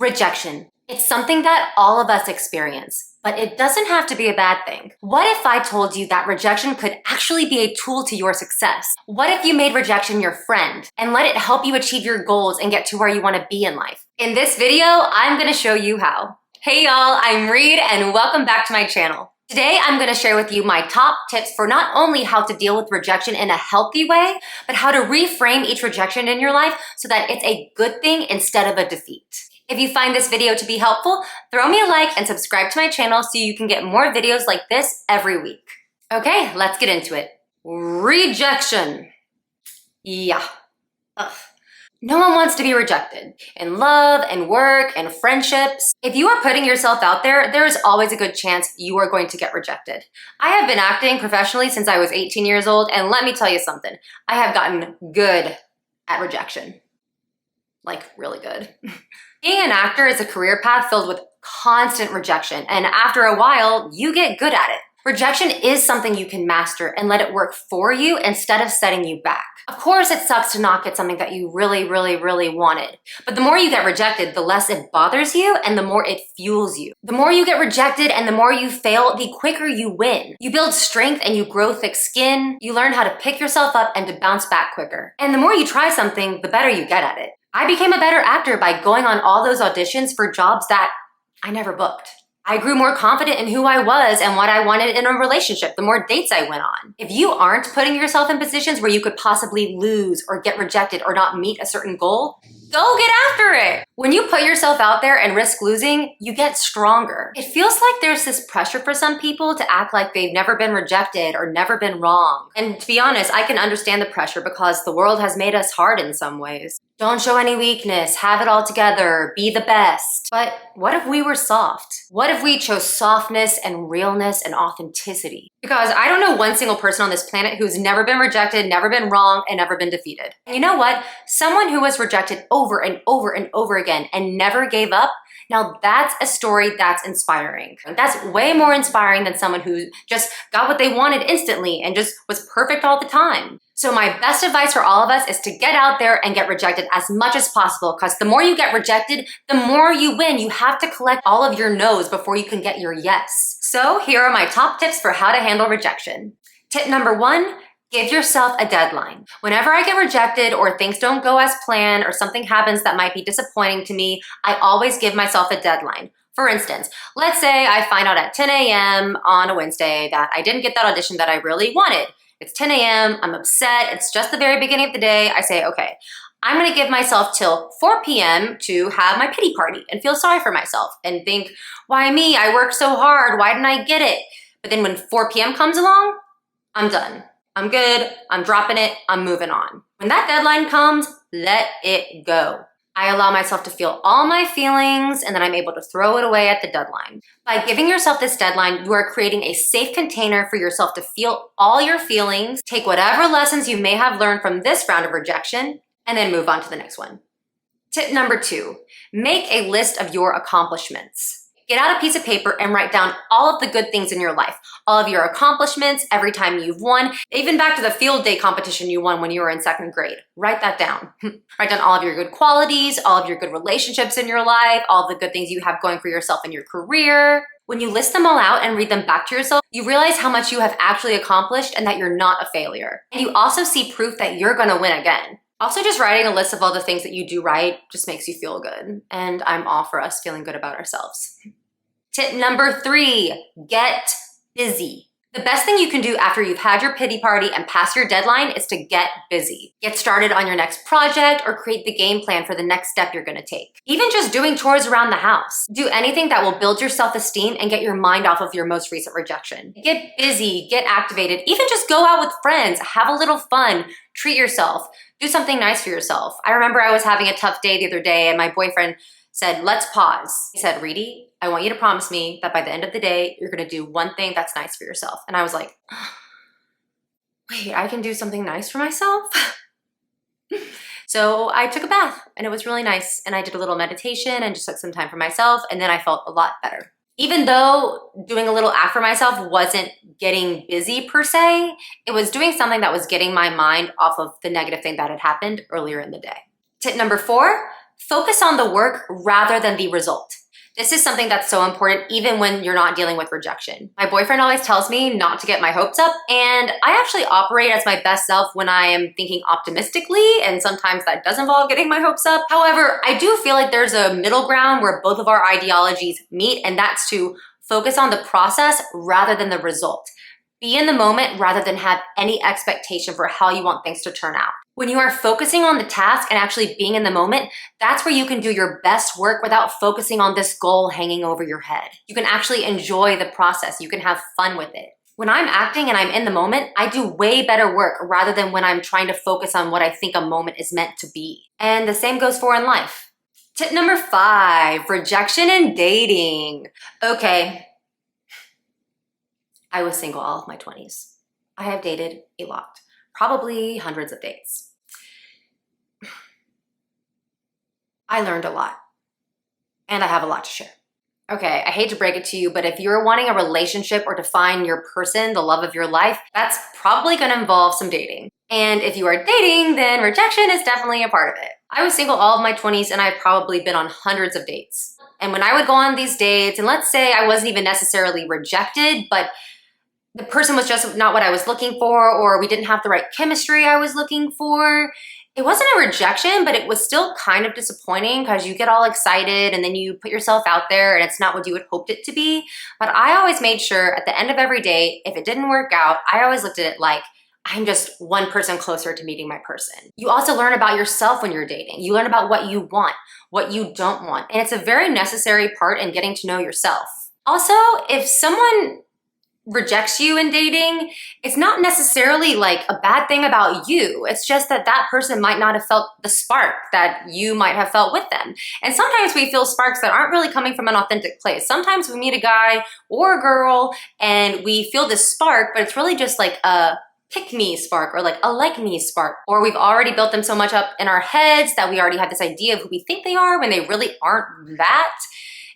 Rejection. It's something that all of us experience, but it doesn't have to be a bad thing. What if I told you that rejection could actually be a tool to your success? What if you made rejection your friend and let it help you achieve your goals and get to where you want to be in life? In this video, I'm going to show you how. Hey y'all, I'm Reed and welcome back to my channel. Today, I'm going to share with you my top tips for not only how to deal with rejection in a healthy way, but how to reframe each rejection in your life so that it's a good thing instead of a defeat. If you find this video to be helpful, throw me a like and subscribe to my channel so you can get more videos like this every week. Okay, let's get into it. Rejection. Yeah. Ugh. No one wants to be rejected. In love and work and friendships. If you are putting yourself out there, there is always a good chance you are going to get rejected. I have been acting professionally since I was 18 years old, and let me tell you something. I have gotten good at rejection. Like, really good. Being an actor is a career path filled with constant rejection, and after a while, you get good at it. Rejection is something you can master and let it work for you instead of setting you back. Of course, it sucks to not get something that you really wanted. But the more you get rejected, the less it bothers you and the more it fuels you. The more you get rejected and the more you fail, the quicker you win. You build strength and you grow thick skin. You learn how to pick yourself up and to bounce back quicker. And the more you try something, the better you get at it. I became a better actor by going on all those auditions for jobs that I never booked. I grew more confident in who I was and what I wanted in a relationship the more dates I went on. If you aren't putting yourself in positions where you could possibly lose or get rejected or not meet a certain goal, go get after it. When you put yourself out there and risk losing, you get stronger. It feels like there's this pressure for some people to act like they've never been rejected or never been wrong. And to be honest, I can understand the pressure because the world has made us hard in some ways. Don't show any weakness, have it all together, be the best. But what if we were soft? What if we chose softness and realness and authenticity? Because I don't know one single person on this planet who's never been rejected, never been wrong, and never been defeated. And you know what? Someone who was rejected over and over again and never gave up, now that's a story that's inspiring. That's way more inspiring than someone who just got what they wanted instantly and just was perfect all the time. So my best advice for all of us is to get out there and get rejected as much as possible, because the more you get rejected, the more you win. You have to collect all of your no's before you can get your yes. So here are my top tips for how to handle rejection. Tip number 1, give yourself a deadline. Whenever I get rejected or things don't go as planned or something happens that might be disappointing to me, I always give myself a deadline. For instance, let's say I find out at 10 a.m. on a Wednesday that I didn't get that audition that I really wanted. It's 10 a.m., I'm upset, it's just the very beginning of the day. I say, okay, I'm gonna give myself till 4 p.m. to have my pity party and feel sorry for myself and think, why me? I worked so hard, why didn't I get it? But then when 4 p.m. comes along, I'm done. I'm good, I'm dropping it, I'm moving on. When that deadline comes, let it go. I allow myself to feel all my feelings and then I'm able to throw it away at the deadline. By giving yourself this deadline, you are creating a safe container for yourself to feel all your feelings, take whatever lessons you may have learned from this round of rejection, and then move on to the next one. Tip number 2, make a list of your accomplishments. Get out a piece of paper and write down all of the good things in your life, all of your accomplishments, every time you've won, even back to the field day competition you won when you were in 2nd grade. Write that down. Write down all of your good qualities, all of your good relationships in your life, all of the good things you have going for yourself in your career. When you list them all out and read them back to yourself, you realize how much you have actually accomplished and that you're not a failure. And you also see proof that you're gonna win again. Also, just writing a list of all the things that you do right just makes you feel good. And I'm all for us feeling good about ourselves. Tip number 3, get busy. The best thing you can do after you've had your pity party and passed your deadline is to get busy. Get started on your next project or create the game plan for the next step you're gonna take. Even just doing chores around the house. Do anything that will build your self-esteem and get your mind off of your most recent rejection. Get busy, get activated, even just go out with friends, have a little fun, treat yourself, do something nice for yourself. I remember I was having a tough day the other day and my boyfriend said, let's pause. He said, Reedy, I want you to promise me that by the end of the day, you're gonna do one thing that's nice for yourself. And I was like, wait, I can do something nice for myself? So I took a bath and it was really nice. And I did a little meditation and just took some time for myself. And then I felt a lot better. Even though doing a little act for myself wasn't getting busy per se, it was doing something that was getting my mind off of the negative thing that had happened earlier in the day. Tip number 4, Focus on the work rather than the result. This is something that's so important even when you're not dealing with rejection. My boyfriend always tells me not to get my hopes up, and I actually operate as my best self when I am thinking optimistically, and sometimes that does involve getting my hopes up. However, I do feel like there's a middle ground where both of our ideologies meet, and that's to focus on the process rather than the result. Be in the moment rather than have any expectation for how you want things to turn out. When you are focusing on the task and actually being in the moment, that's where you can do your best work without focusing on this goal hanging over your head. You can actually enjoy the process. You can have fun with it. When I'm acting and I'm in the moment, I do way better work rather than when I'm trying to focus on what I think a moment is meant to be. And the same goes for in life. Tip number 5, rejection in dating. Okay, I was single all of my 20s. I have dated a lot. Probably hundreds of dates. I learned a lot, and I have a lot to share. Okay, I hate to break it to you, but if you're wanting a relationship or to find your person, the love of your life, that's probably gonna involve some dating. And if you are dating, then rejection is definitely a part of it. I was single all of my 20s, and I've probably been on hundreds of dates. And when I would go on these dates, and let's say I wasn't even necessarily rejected, but the person was just not what I was looking for, or we didn't have the right chemistry I was looking for. It wasn't a rejection, but it was still kind of disappointing because you get all excited and then you put yourself out there and it's not what you had hoped it to be. But I always made sure at the end of every day, if it didn't work out, I always looked at it like, I'm just one person closer to meeting my person. You also learn about yourself when you're dating. You learn about what you want, what you don't want. And it's a very necessary part in getting to know yourself. Also, if someone rejects you in dating, it's not necessarily like a bad thing about you. It's just that that person might not have felt the spark that you might have felt with them. And sometimes we feel sparks that aren't really coming from an authentic place. Sometimes we meet a guy or a girl and we feel this spark, but it's really just like a pick me spark or like a like me spark. Or we've already built them so much up in our heads that we already have this idea of who we think they are when they really aren't that.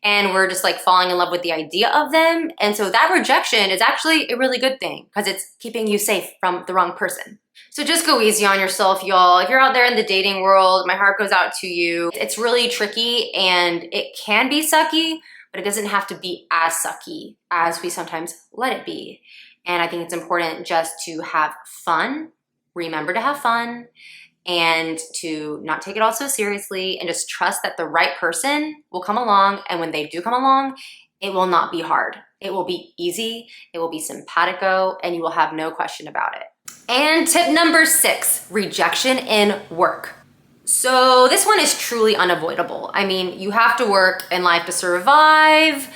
And we're just like falling in love with the idea of them. And so that rejection is actually a really good thing because it's keeping you safe from the wrong person. So just go easy on yourself, y'all. If you're out there in the dating world, my heart goes out to you. It's really tricky and it can be sucky, but it doesn't have to be as sucky as we sometimes let it be. And I think it's important just to have fun, remember to have fun, and to not take it all so seriously and just trust that the right person will come along. And when they do come along, it will not be hard. It will be easy, it will be simpatico, and you will have no question about it. And tip number 6, rejection in work. So this one is truly unavoidable. I mean, you have to work in life to survive.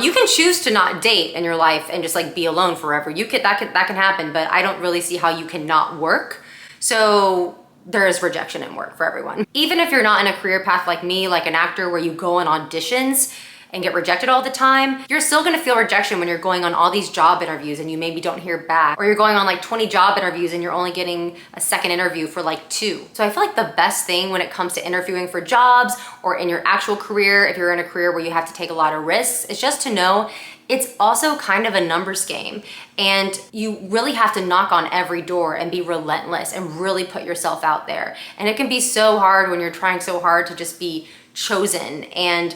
You can choose to not date in your life and just like be alone forever. That can happen, but I don't really see how you can not work. So there is rejection in work for everyone. Even if you're not in a career path like me, like an actor where you go on auditions and get rejected all the time, you're still gonna feel rejection when you're going on all these job interviews and you maybe don't hear back, or you're going on like 20 job interviews and you're only getting a second interview for like 2. So I feel like the best thing when it comes to interviewing for jobs or in your actual career, if you're in a career where you have to take a lot of risks, is just to know it's also kind of a numbers game, and you really have to knock on every door and be relentless and really put yourself out there. And it can be so hard when you're trying so hard to just be chosen. And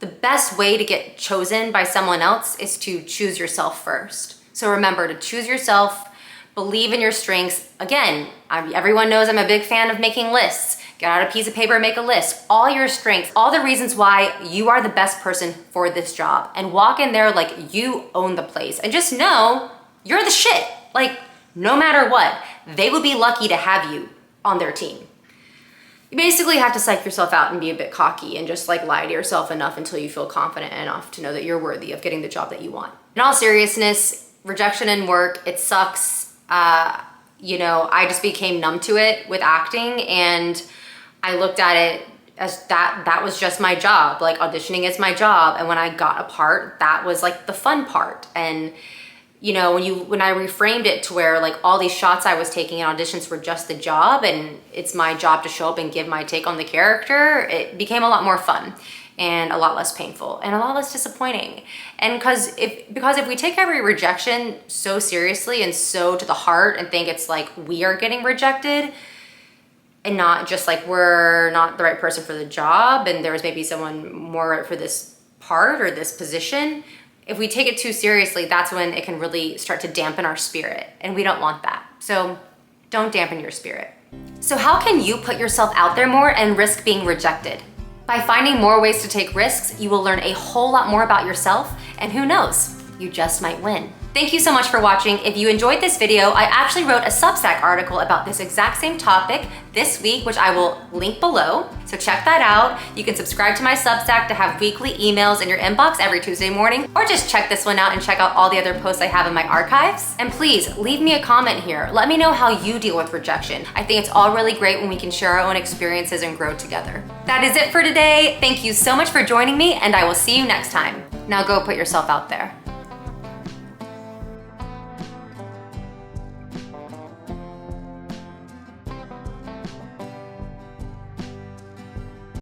the best way to get chosen by someone else is to choose yourself first. So remember to choose yourself, believe in your strengths. Again, everyone knows I'm a big fan of making lists. Get out a piece of paper and make a list. All your strengths, all the reasons why you are the best person for this job, and walk in there like you own the place. And just know you're the shit. Like, no matter what, they would be lucky to have you on their team. You basically have to psych yourself out and be a bit cocky and just like lie to yourself enough until you feel confident enough to know that you're worthy of getting the job that you want. In all seriousness, rejection in work, it sucks. I just became numb to it with acting, and I looked at it as that was just my job. Like, auditioning is my job. And when I got a part, that was like the fun part. And when I reframed it to where like all these shots I was taking in auditions were just the job and it's my job to show up and give my take on the character, it became a lot more fun and a lot less painful and a lot less disappointing. And because if we take every rejection so seriously and so to the heart and think it's like we are getting rejected, and not just like we're not the right person for the job and there was maybe someone more right for this part or this position. If we take it too seriously, that's when it can really start to dampen our spirit, and we don't want that. So don't dampen your spirit. So how can you put yourself out there more and risk being rejected? By finding more ways to take risks, you will learn a whole lot more about yourself, and who knows, you just might win. Thank you so much for watching. If you enjoyed this video, I actually wrote a Substack article about this exact same topic this week, which I will link below. So check that out. You can subscribe to my Substack to have weekly emails in your inbox every Tuesday morning, or just check this one out and check out all the other posts I have in my archives. And please leave me a comment here. Let me know how you deal with rejection. I think it's all really great when we can share our own experiences and grow together. That is it for today. Thank you so much for joining me, and I will see you next time. Now go put yourself out there.